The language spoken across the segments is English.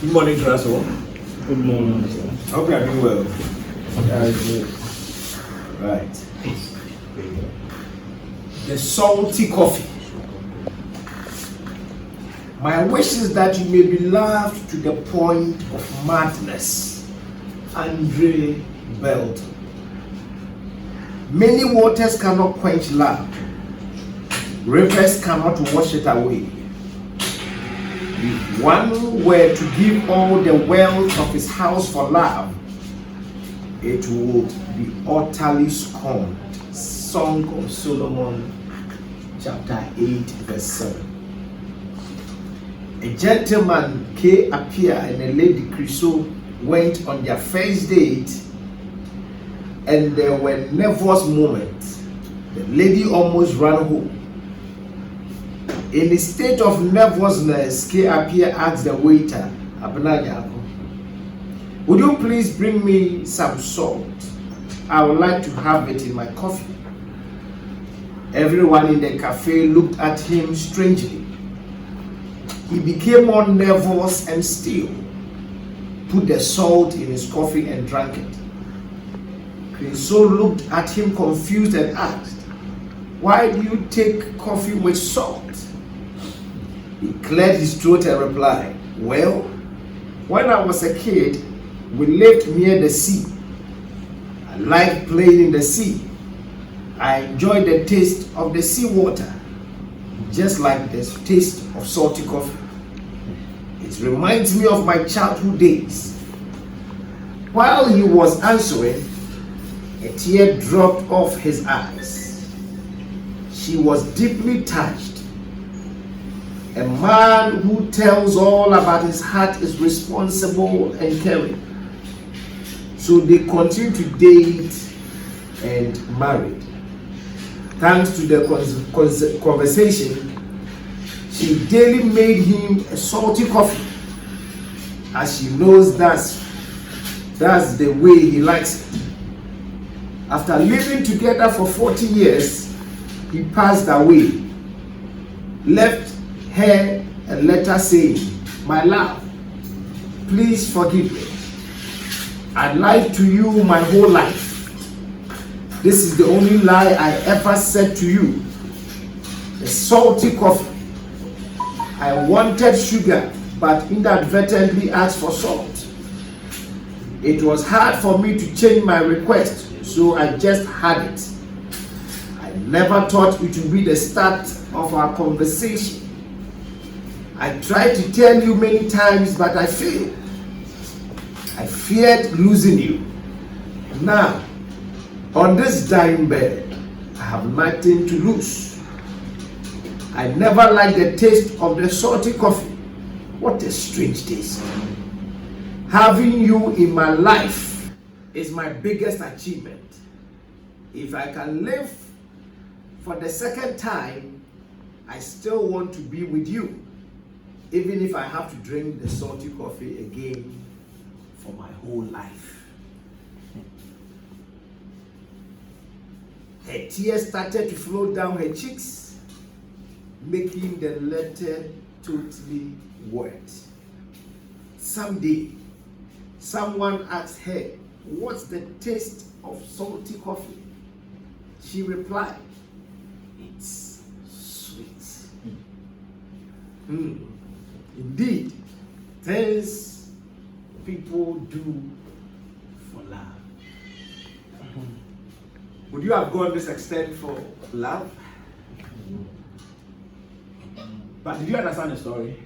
Good morning, class. Good morning, sir. Hope you are doing well. Good. Right. The salty coffee. My wish is that you may be loved to the point of madness. Andre Belton. Many waters cannot quench love. Rivers cannot wash it away. If one were to give all the wealth of his house for love, it would be utterly scorned. Song of Solomon, chapter 8, verse 7. A gentleman K appear and a lady Chriso went on their first date, and there were nervous moments. The lady almost ran home. In a state of nervousness, K appear asked the waiter, "Would you please bring me some salt? I would like to have it in my coffee." Everyone in the cafe looked at him strangely. He became more nervous and still put the salt in his coffee and drank it. Chriso looked at him confused and asked, "Why do you take coffee with salt?" He cleared his throat and replied, "Well, when I was a kid, we lived near the sea. I liked playing in the sea. I enjoyed the taste of the sea water, just like the taste of salty coffee. It reminds me of my childhood days." While he was answering, a tear dropped off his eyes. She was deeply touched. A man who tells all about his heart is responsible and caring. So they continued to date and married. Thanks to the conversation, she daily made him a salty coffee, as she knows that's the way he likes it. After living together for 40 years, he passed away, left her a letter saying, "My love, please forgive me. I lied to you my whole life. This is the only lie I ever said to you. A salty coffee. I wanted sugar, but inadvertently asked for salt. It was hard for me to change my request, so I just had it. I never thought it would be the start of our conversation. I tried to tell you many times, but I failed. I feared losing you. Now, on this dying bed, I have nothing to lose. I never liked the taste of the salty coffee. What a strange taste. Having you in my life is my biggest achievement. If I can live for the second time, I still want to be with you, even if I have to drink the salty coffee again for my whole life." Her tears started to flow down her cheeks, making the letter totally wet. Someday, someone asked her, "What's the taste of salty coffee?" She replied, "It's sweet." Indeed, things people do for love. Would you have gone this extent for love? But did you understand the story?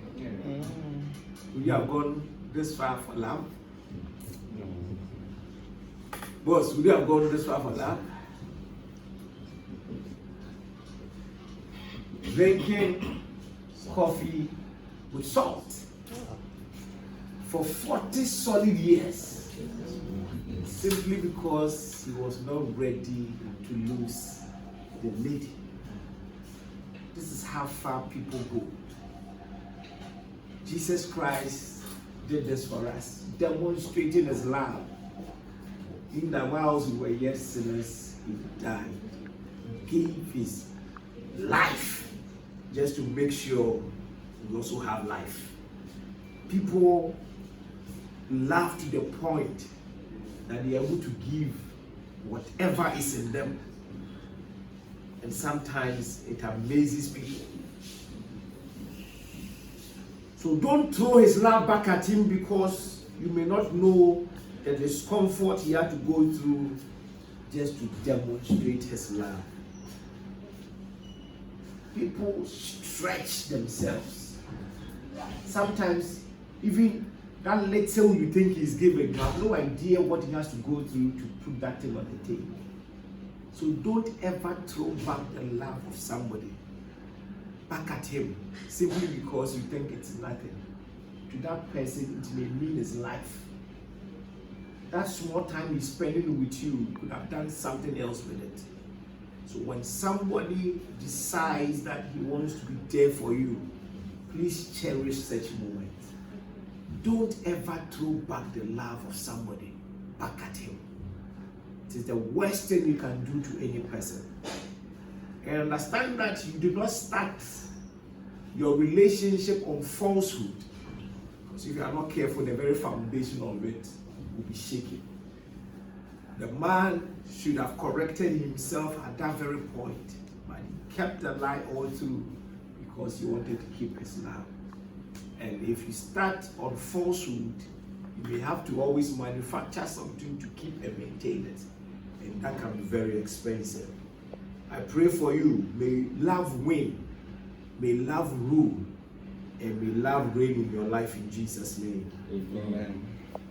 Would you have gone this far for love? Boss, would you have gone this far for love? Drinking coffee with salt for 40 solid years, simply because he was not ready to lose the lady. This is how far people go. Jesus Christ did this for us, demonstrating his love. In the whilst we were yet sinners, he died, gave his life just to make sure we also have life. People love to the point that they are able to give whatever is in them. And sometimes it amazes people. So don't throw his love back at him, because you may not know the discomfort he had to go through just to demonstrate his love. People stretch themselves. Sometimes even that little you think he's giving, you have no idea what he has to go through to put that thing on the table. So don't ever throw back the love of somebody back at him simply because you think it's nothing. To that person, it may mean his life. That small time he's spending with you, could have done something else with it. So when somebody decides that he wants to be there for you, please cherish such moments. Don't ever throw back the love of somebody back at him. It is the worst thing you can do to any person. And understand that you do not start your relationship on falsehood. Because if you are not careful, the very foundation of it will be shaken. The man should have corrected himself at that very point, but he kept the lie all through because he wanted to keep his love. And if you start on falsehood, you may have to always manufacture something to keep and maintain it, and that can be very expensive. I pray for you, may love win, may love rule, and may love reign in your life in Jesus' name. Amen.